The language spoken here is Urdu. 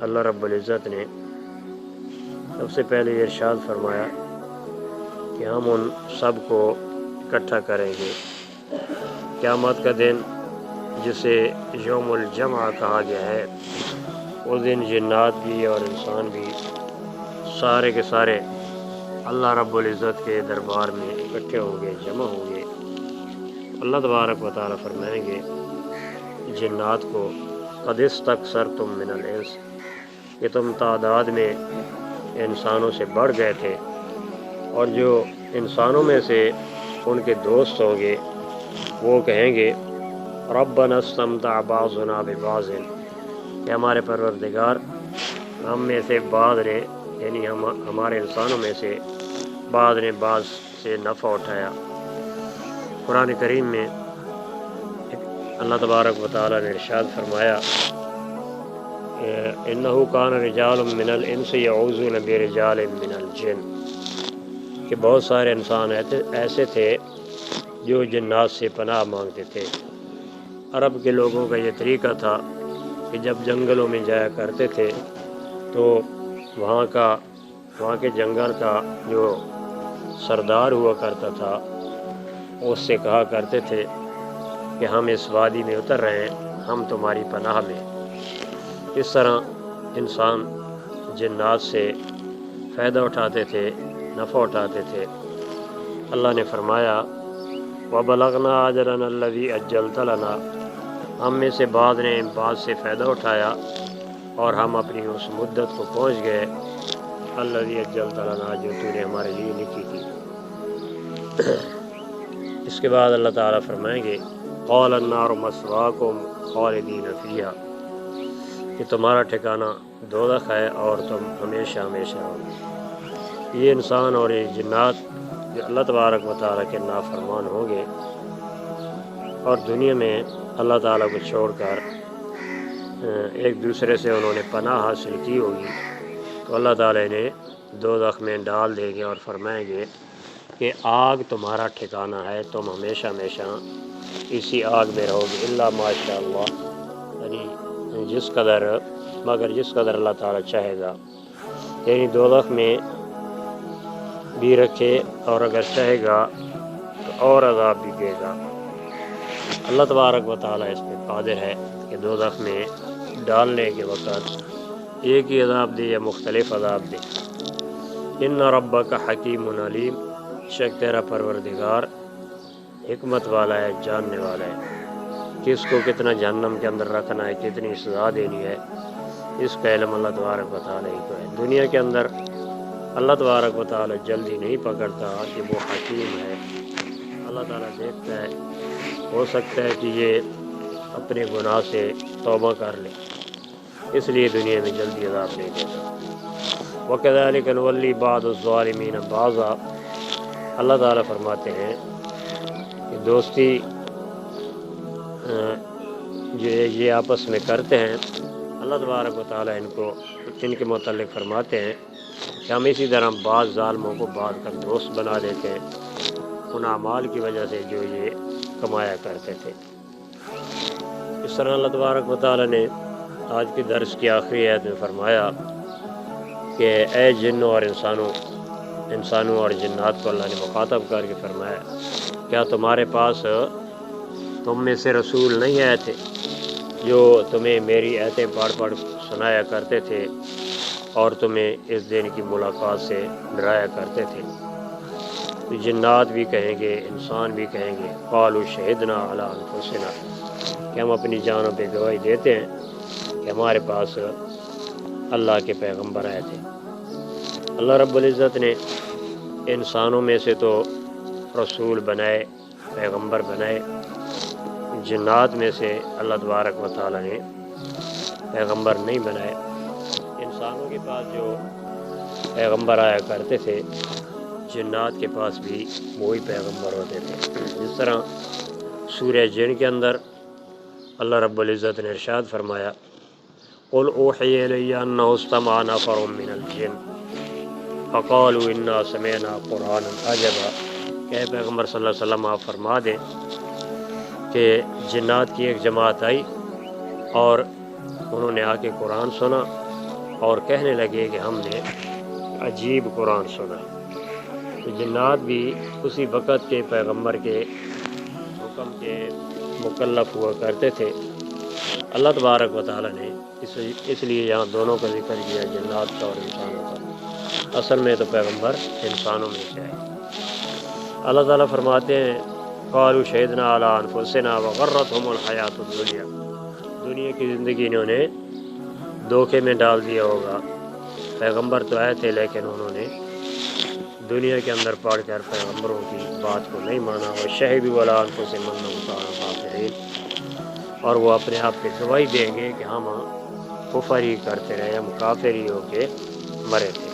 اللہ رب العزت نے سب سے پہلے یہ ارشاد فرمایا کہ ہم ان سب کو اکٹھا کریں گے قیامت کا دن، جسے یوم الجمع کہا گیا ہے۔ اس دن جنات بھی اور انسان بھی سارے کے سارے اللہ رب العزت کے دربار میں اکٹھے ہوں گے، جمع ہوں گے۔ اللہ تبارک و تعالیٰ فرمائیں گے جنات کو، قد استکثرتم من الانس، کہ تم تعداد میں انسانوں سے بڑھ گئے تھے، اور جو انسانوں میں سے ان کے دوست ہوں گے وہ کہیں گے ربنا استمتع بعضنا ببعض، کہ ہمارے پروردگار ہم میں سے بعض نے، یعنی ہمارے انسانوں میں سے بعض نے بعض سے نفع اٹھایا۔ قرآن کریم میں اللہ تبارک و تعالیٰ نے ارشاد فرمایا انہو کان رجال من الانس یعوذون برجال من الجن، کہ بہت سارے انسان ایسے تھے جو جنات سے پناہ مانگتے تھے۔ عرب کے لوگوں کا یہ طریقہ تھا کہ جب جنگلوں میں جایا کرتے تھے تو وہاں کے جنگل کا جو سردار ہوا کرتا تھا اس سے کہا کرتے تھے کہ ہم اس وادی میں اتر رہے ہیں، ہم تمہاری پناہ میں۔ اس طرح انسان جنات سے فائدہ اٹھاتے تھے، نفع اٹھاتے تھے۔ اللہ نے فرمایا وَبَلَغْنَا أَجَلَنَا الَّذِي أَجَّلْتَ لَنَا، ہم میں سے بعض نے بعض سے فائدہ اٹھایا اور ہم اپنی اس مدت کو پہنچ گئے الَّذِي أَجَّلْتَ لَنَا، جو تو نے ہمارے لیے لکھی تھی۔ اس کے بعد اللہ تعالیٰ فرمائیں گے قَالَ النَّارُ مَثْوَاكُمْ خَالِدِينَ فِيهَا، کہ تمہارا ٹھکانہ دوزخ ہے اور تم ہمیشہ ہمیشہ رہو گے۔ یہ انسان اور یہ جنات جو اللہ تبارک و تعالیٰ کے نافرمان ہوں گے اور دنیا میں اللہ تعالیٰ کو چھوڑ کر ایک دوسرے سے انہوں نے پناہ حاصل کی ہوگی، تو اللہ تعالیٰ نے دوزخ میں ڈال دیں گے اور فرمائیں گے کہ آگ تمہارا ٹھکانہ ہے، تم ہمیشہ ہمیشہ اسی آگ میں رہو گے، الا ماشاء اللہ، یعنی مگر جس قدر اللہ تعالیٰ چاہے گا، یعنی دوزخ میں بھی رکھے اور اگر چاہے گا تو اور عذاب بھی دے گا۔ اللہ تبارک و تعالیٰ اس پہ قادر ہے کہ دوزخ میں ڈالنے کے وقت ایک ہی عذاب دے یا مختلف عذاب دے۔ ان ربک حکیم علیم، شک تیرا پروردگار حکمت والا ہے، جاننے والا ہے، کس کو کتنا جہنم کے اندر رکھنا ہے، کتنی سزا دینی ہے، اس کا علم اللہ تبارک و تعالیٰ ہی کو ہے۔ دنیا کے اندر اللہ تبارک و تعالیٰ جلدی نہیں پکڑتا کہ وہ حکیم ہے، اللہ تعالیٰ دیکھتا ہے، ہو سکتا ہے کہ یہ اپنے گناہ سے توبہ کر لے، اس لیے دنیا میں جلدی عذاب نہیں دیتا۔ وَكَذَلِكَ نُوَلِّي بَعْضَ الظَّالِمِينَ بَعْضًا، اللہ تعالیٰ فرماتے ہیں کہ دوستی جو یہ آپس میں کرتے ہیں، اللہ تبارک و تعالیٰ ان کے متعلق فرماتے ہیں کہ ہم اسی طرح بعض ظالموں کو بعض کا دوست بنا دیتے ہیں ان اعمال کی وجہ سے جو یہ کمایا کرتے تھے۔ اس طرح اللہ تبارک و تعالیٰ نے آج کے درس کی آخری آیت میں فرمایا کہ اے جنوں اور انسانوں اور جنات کو اللہ نے مخاطب کر کے فرمایا کیا تمہارے پاس تم میں سے رسول نہیں آئے تھے جو تمہیں میری آیتیں پڑھ پڑھ سنایا کرتے تھے اور تمہیں اس دن کی ملاقات سے ڈرایا کرتے تھے؟ تو جنات بھی کہیں گے، انسان بھی کہیں گے قالوا شہدنا علی انفسنا، کہ ہم اپنی جانوں پہ گواہی دیتے ہیں کہ ہمارے پاس اللہ کے پیغمبر آئے تھے۔ اللہ رب العزت نے انسانوں میں سے تو رسول بنائے، پیغمبر بنائے، جنات میں سے اللہ تبارک و تعالیٰ نے پیغمبر نہیں بنائے۔ انسانوں کے پاس جو پیغمبر آیا کرتے تھے، جنات کے پاس بھی وہی پیغمبر ہوتے تھے۔ جس طرح سورہ جن کے اندر اللہ رب العزت نے ارشاد فرمایا قُلْ أُوحِيَ إِلَيَّ أَنَّهُ اسْتَمَعَ نَفَرٌ مِّنَ الْجِنِّ فَقَالُوا إِنَّا سَمِعْنَا قُرْآنًا عَجَبًا، کہ پیغمبر صلی اللہ علیہ وسلم آپ فرما دیں کہ جنات کی ایک جماعت آئی اور انہوں نے آ کے قرآن سنا اور کہنے لگے کہ ہم نے عجیب قرآن سنا۔ تو جنات بھی اسی وقت کے پیغمبر کے حکم کے مکلف ہوا کرتے تھے۔ اللہ تبارک و تعالیٰ نے اس لیے یہاں دونوں کا ذکر کیا، جنات کا اور انسانوں کا۔ اصل میں تو پیغمبر انسانوں میں سے ہے۔ اللہ تعالیٰ فرماتے ہیں قالوا شہدنا علی انفسنا وغرتہم الحیات الدنیا، دنیا کی زندگی انہوں نے دھوکے میں ڈال دیا ہوگا۔ پیغمبر تو آئے تھے لیکن انہوں نے دنیا کے اندر پڑھ کر پیغمبروں کی بات کو نہیں مانا۔ وشہدوا علی انفسہم انہم کانوا کافرین، اور وہ اپنے آپ پہ گواہی دیں گے کہ ہم کفر ہی کرتے رہے، ہم کافر ہی ہو کے مرے تھے۔